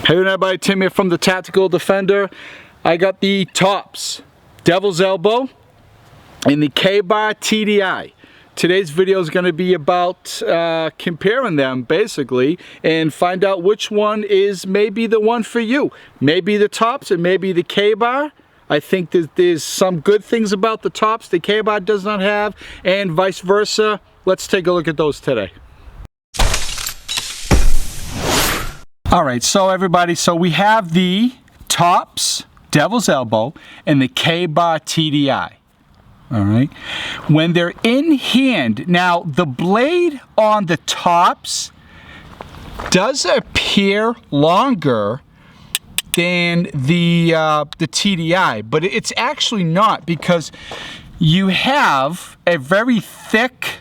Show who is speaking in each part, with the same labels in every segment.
Speaker 1: Hey everybody, Tim here from the Tactical Defender. I got the Tops Devil's Elbow and the K-Bar TDI. Today's video is going to be about comparing them basically and find out which one is maybe the one for you. Maybe the Tops and maybe the K-Bar. I think there's some good things about the Tops the K-Bar does not have, and vice versa. Let's take a look at those today. Alright, so everybody, we have the Tops Devil's Elbow and the K-Bar TDI. Alright, when they're in hand, now the blade on the Tops does appear longer than the TDI, but it's actually not, because you have a very thick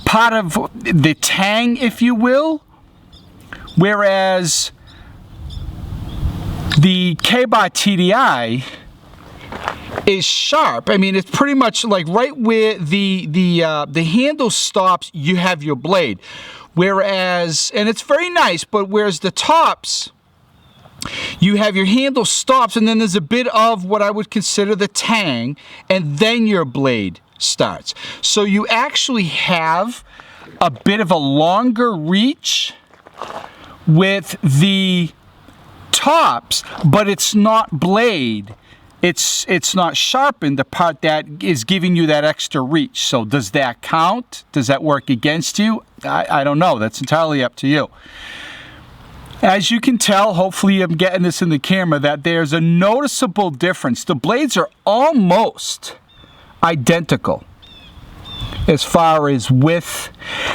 Speaker 1: part of the tang, if you will, whereas the K-Bar TDI is sharp. I mean, it's pretty much like right where the handle stops, you have your blade. Whereas, and it's very nice, but whereas the Tops, you have your handle stops and then there's a bit of what I would consider the tang, and then your blade starts. So you actually have a bit of a longer reach with the Tops, but it's not blade. It's not sharpened, the part that is giving you that extra reach. So does that count? Does that work against you? I don't know. That's entirely up to you. As you can tell, hopefully I'm getting this in the camera, that there's a noticeable difference. The blades are almost identical as far as width.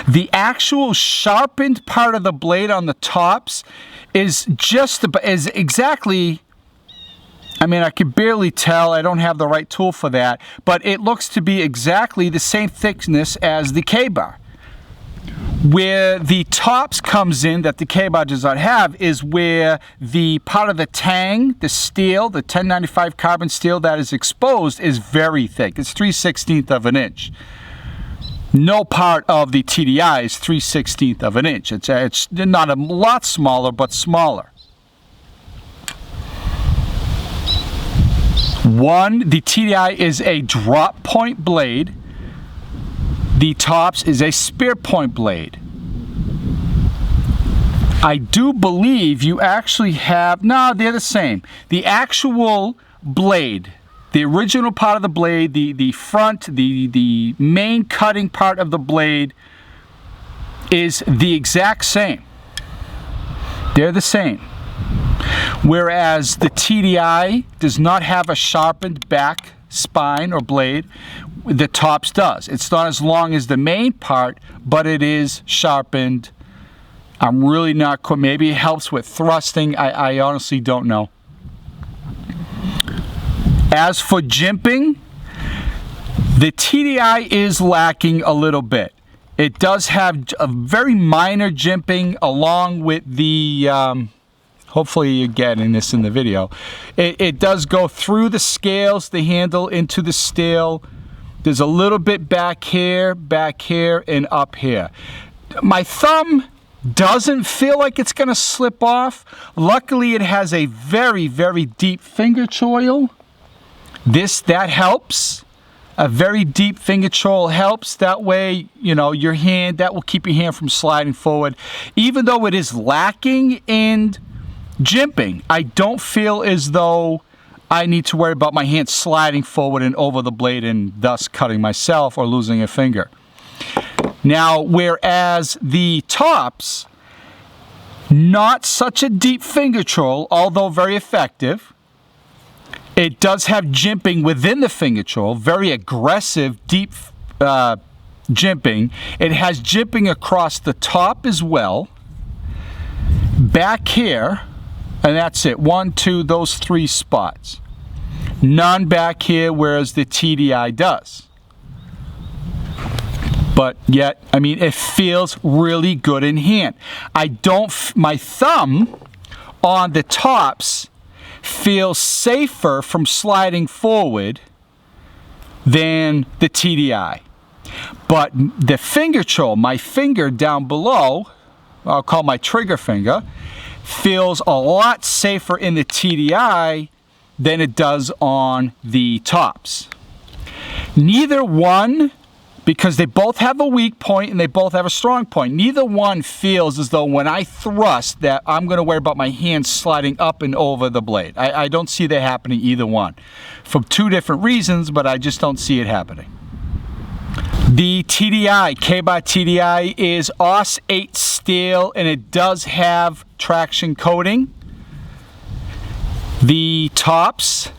Speaker 1: The actual sharpened part of the blade on the Tops is exactly, I mean, I could barely tell, I don't have the right tool for that, but it looks to be exactly the same thickness as the K-Bar. Where the Tops comes in that the K-Bar does not have is where the part of the tang, the steel, the 1095 carbon steel that is exposed is very thick. It's 3/16 of an inch. No part of the TDI is 3/16 of an inch. It's not a lot smaller, but smaller. The TDI is a drop point blade. The Tops is a spear point blade. I do believe you actually have, no, they're the same. The actual blade, the original part of the blade, the front, the main cutting part of the blade is the exact same. They're the same. Whereas the TDI does not have a sharpened back spine or blade, the Tops does. It's not as long as the main part, but it is sharpened. I'm really not, maybe it helps with thrusting. I honestly don't know. As for jimping, the TDI is lacking a little bit. It does have a very minor jimping along with the, hopefully you're getting this in the video. It does go through the scales, the handle into the steel. There's a little bit back here, and up here. My thumb doesn't feel like it's gonna slip off. Luckily, it has a very, very deep finger choil. That helps. A very deep finger choil helps. That way, you know, your hand, that will keep your hand from sliding forward. Even though it is lacking in jimping, I don't feel as though I need to worry about my hand sliding forward and over the blade and thus cutting myself or losing a finger. Now, whereas the Tops, not such a deep finger choil, although very effective. It does have jimping within the finger choil, very aggressive, deep jimping. It has jimping across the top as well. Back here, and that's it. 1, 2, those 3 spots. None back here, whereas the TDI does. But yet, I mean, it feels really good in hand. My thumb on the Tops feels safer from sliding forward than the TDI. But the finger choil, my finger down below, I'll call my trigger finger, feels a lot safer in the TDI than it does on the tops. Neither one, because they both have a weak point and they both have a strong point, neither one feels as though when I thrust that I'm going to worry about my hands sliding up and over the blade. I don't see that happening either one. For two different reasons, but I just don't see it happening. The TDI, K-Bar TDI, is AUS 8 steel and it does have traction coating. The tops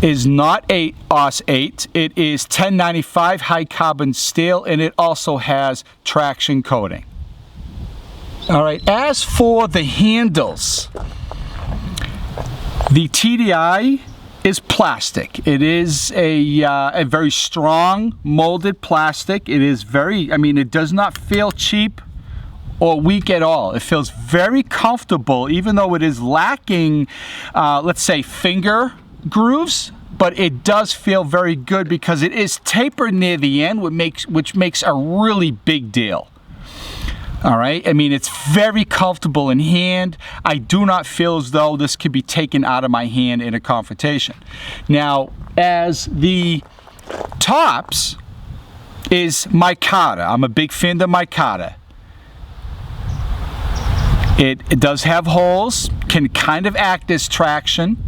Speaker 1: is not AUS 8, it is 1095 high carbon steel and it also has traction coating. Alright, as for the handles, the TDI is plastic. It is a very strong molded plastic. It is very, it does not feel cheap or weak at all. It feels very comfortable, even though it is lacking, let's say, finger grooves, but it does feel very good because it is tapered near the end, which makes a really big deal. All right, it's very comfortable in hand. I do not feel as though this could be taken out of my hand in a confrontation. Now, as the tops is micarta. I'm a big fan of micarta. It does have holes, can kind of act as traction,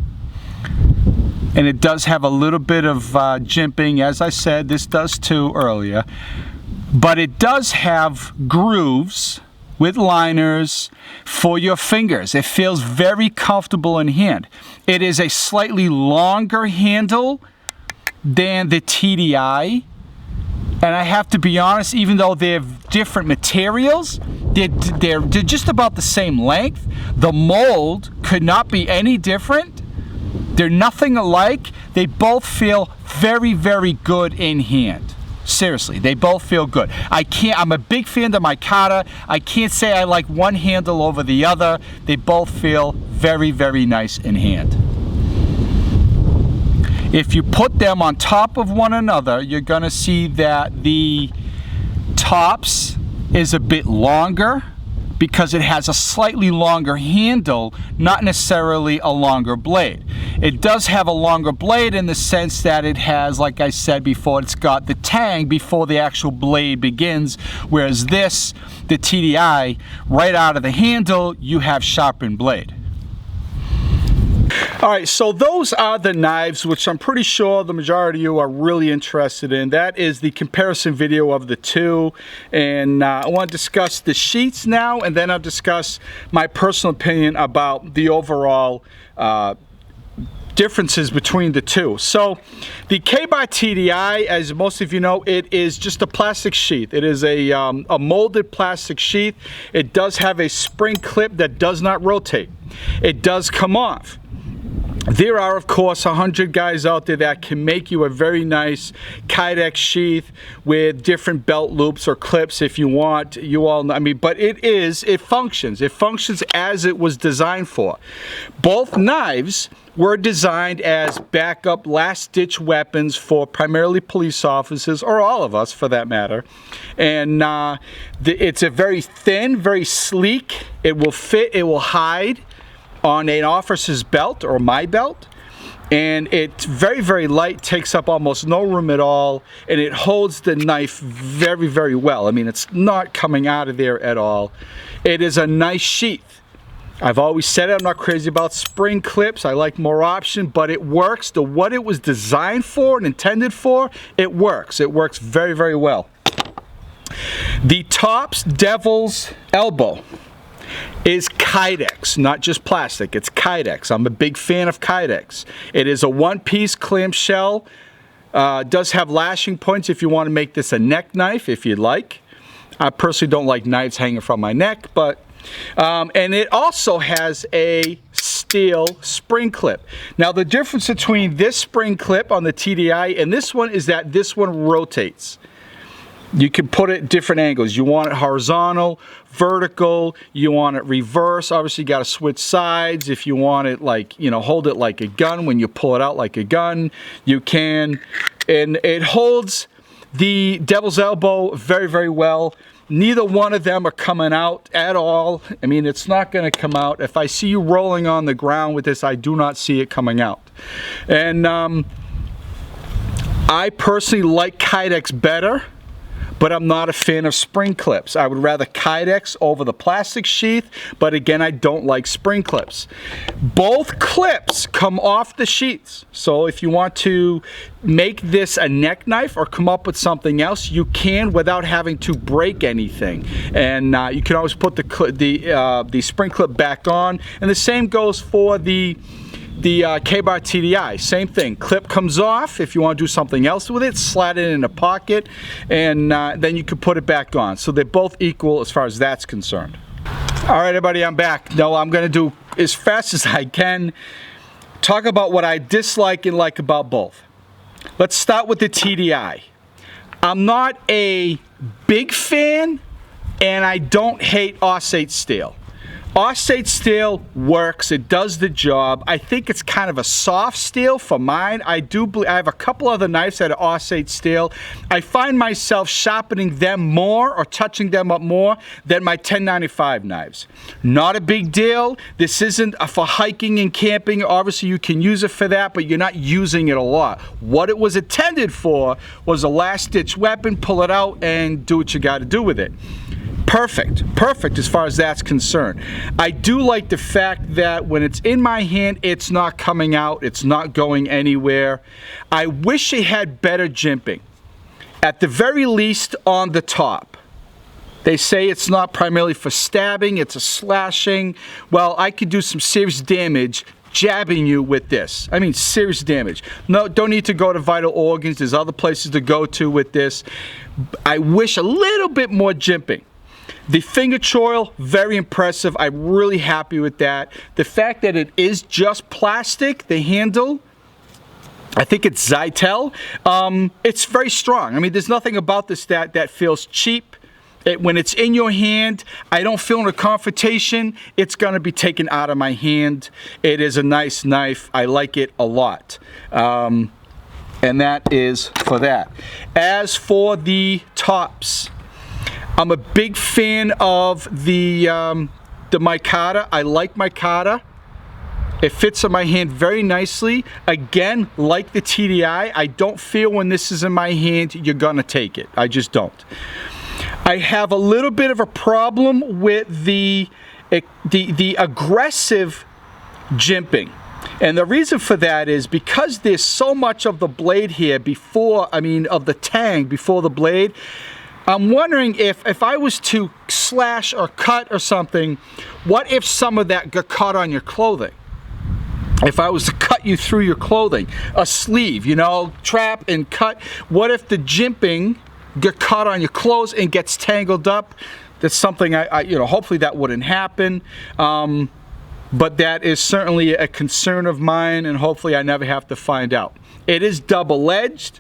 Speaker 1: and it does have a little bit of jimping, as I said, this does too earlier. But it does have grooves with liners for your fingers. It feels very comfortable in hand. It is a slightly longer handle than the TDI. And I have to be honest, even though they're different materials, they're just about the same length. The mold could not be any different. They're nothing alike. They both feel very, very good in hand. Seriously, they both feel good. I'm a big fan of micarta. I can't say I like one handle over the other. They both feel very, very nice in hand. If you put them on top of one another, you're gonna see that the tops is a bit longer because it has a slightly longer handle, not necessarily a longer blade. It does have a longer blade in the sense that it has, like I said before, it's got the tang before the actual blade begins, whereas this, the TDI, right out of the handle, you have sharpened blade. Alright, so those are the knives, which I'm pretty sure the majority of you are really interested in. That is the comparison video of the two, and I want to discuss the sheaths now, and then I'll discuss my personal opinion about the overall differences between the two. So the K-Bar TDI, as most of you know, it is just a plastic sheath. It is a molded plastic sheath. It does have a spring clip that does not rotate. It does come off. There are, of course, 100 guys out there that can make you a very nice Kydex sheath with different belt loops or clips if you want. You all know, but it functions. It functions as it was designed for. Both knives were designed as backup last-ditch weapons for primarily police officers, or all of us for that matter. And it's a very thin, very sleek. It will fit, it will hide on an officer's belt or my belt, and it's very, very light, takes up almost no room at all, and it holds the knife very, very well. It's not coming out of there at all. It is a nice sheath. I've always said it, I'm not crazy about spring clips. I like more option, but it works. What it was designed for and intended for, it works. It works very, very well. The Tops Devil's Elbow is Kydex, not just plastic. It's Kydex. I'm a big fan of Kydex. It is a one-piece clamshell. Does have lashing points if you want to make this a neck knife, if you'd like. I personally don't like knives hanging from my neck, but and it also has a steel spring clip. Now the difference between this spring clip on the TDI and this one is that this one rotates. You can put it at different angles. You want it horizontal, vertical, you want it reverse. Obviously you got to switch sides. If you want it like, hold it like a gun, when you pull it out like a gun, you can. And it holds the Devil's Elbow very, very well. Neither one of them are coming out at all. I mean, it's not going to come out. If I see you rolling on the ground with this, I do not see it coming out. And I personally like Kydex better, but I'm not a fan of spring clips. I would rather Kydex over the plastic sheath, but again, I don't like spring clips. Both clips come off the sheaths, so if you want to make this a neck knife or come up with something else, you can without having to break anything. And you can always put the spring clip back on, and the same goes for the K-Bar TDI, same thing. Clip comes off. If you want to do something else with it, slide it in a pocket, and then you can put it back on. So they're both equal as far as that's concerned. All right, everybody, I'm back. Now I'm going to do as fast as I can, talk about what I dislike and like about both. Let's start with the TDI. I'm not a big fan, and I don't hate Osate steel. Osate steel works, it does the job. I think it's kind of a soft steel for mine. I have a couple other knives that are Osate steel. I find myself sharpening them more or touching them up more than my 1095 knives. Not a big deal. This isn't for hiking and camping. Obviously you can use it for that, but you're not using it a lot. What it was intended for was a last ditch weapon. Pull it out and do what you got to do with it. Perfect as far as that's concerned. I do like the fact that when it's in my hand, it's not coming out, it's not going anywhere. I wish it had better jimping. At the very least on the top. They say it's not primarily for stabbing, it's a slashing. Well, I could do some serious damage jabbing you with this. I mean, serious damage. No, don't need to go to vital organs. There's other places to go to with this. I wish a little bit more jimping. The finger choil, very impressive. I'm really happy with that. The fact that it is just plastic, the handle, I think it's Zytel. It's very strong. I mean, there's nothing about this that feels cheap. When it's in your hand, I don't feel a confrontation. It's gonna be taken out of my hand. It is a nice knife. I like it a lot. And that is for that. As for the tops, I'm a big fan of the micarta. I like micarta. It fits in my hand very nicely. Again, like the TDI, I don't feel when this is in my hand, you're gonna take it. I just don't. I have a little bit of a problem with the aggressive jimping. And the reason for that is because there's so much of the blade here of the tang before the blade. I'm wondering if I was to slash or cut or something, what if some of that got caught on your clothing? If I was to cut you through your clothing, a sleeve, you know, trap and cut, what if the jimping got caught on your clothes and gets tangled up? That's something hopefully that wouldn't happen. But that is certainly a concern of mine, and hopefully I never have to find out. It is double-edged,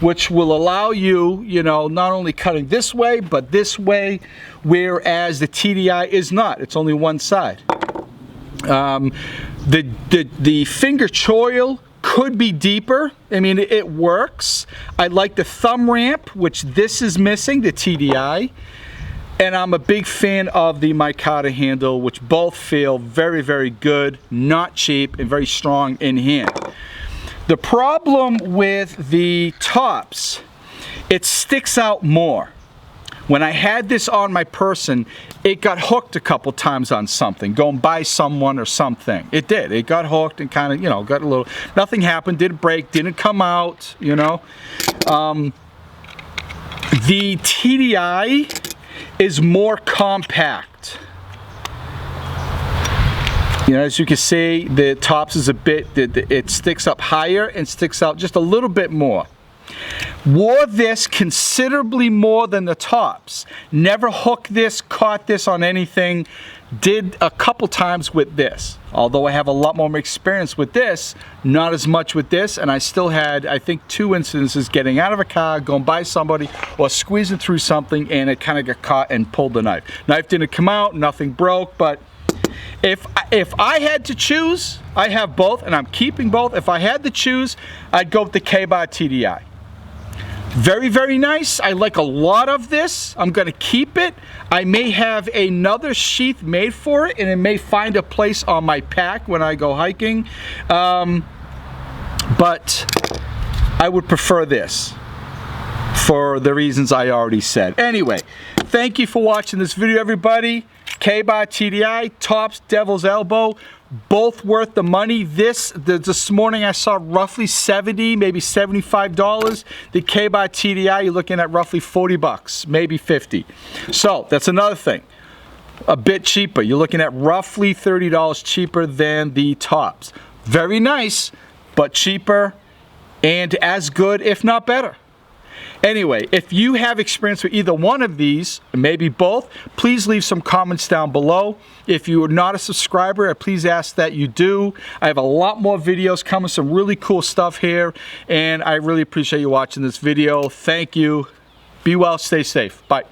Speaker 1: which will allow you, not only cutting this way, but this way, whereas the TDI is not. It's only one side. The finger choil could be deeper. I mean, it works. I like the thumb ramp, which this is missing, the TDI. And I'm a big fan of the micarta handle, which both feel very, very good, not cheap, and very strong in hand. The problem with the tops, it sticks out more. When I had this on my person, it got hooked a couple times on something, going by someone or something. It did. It got hooked and kind of, got a little, nothing happened, didn't break, didn't come out, The TDI is more compact. As you can see, the tops is a bit, it sticks up higher and sticks out just a little bit more. Wore this considerably more than the tops. Never hooked this, caught this on anything. Did a couple times with this. Although I have a lot more experience with this, not as much with this, and I still had, I think, 2 incidences getting out of a car, going by somebody, or squeezing through something, and it kind of got caught and pulled the knife. Knife didn't come out, nothing broke, but if I had to choose, I have both, and I'm keeping both. If I had to choose, I'd go with the K-Bar TDI. Very, very nice. I like a lot of this. I'm going to keep it. I may have another sheath made for it, and it may find a place on my pack when I go hiking. But I would prefer this for the reasons I already said. Anyway, thank you for watching this video, everybody. K-Bar TDI, tops, Devil's Elbow, both worth the money. This morning I saw roughly $70, maybe $75. The K-Bar TDI, you're looking at roughly 40 bucks, maybe 50. So that's another thing. A bit cheaper. You're looking at roughly $30 cheaper than the tops. Very nice, but cheaper and as good, if not better. Anyway, if you have experience with either one of these, maybe both, please leave some comments down below. If you are not a subscriber, I please ask that you do. I have a lot more videos coming, some really cool stuff here, and I really appreciate you watching this video. Thank you. Be well, stay safe. Bye.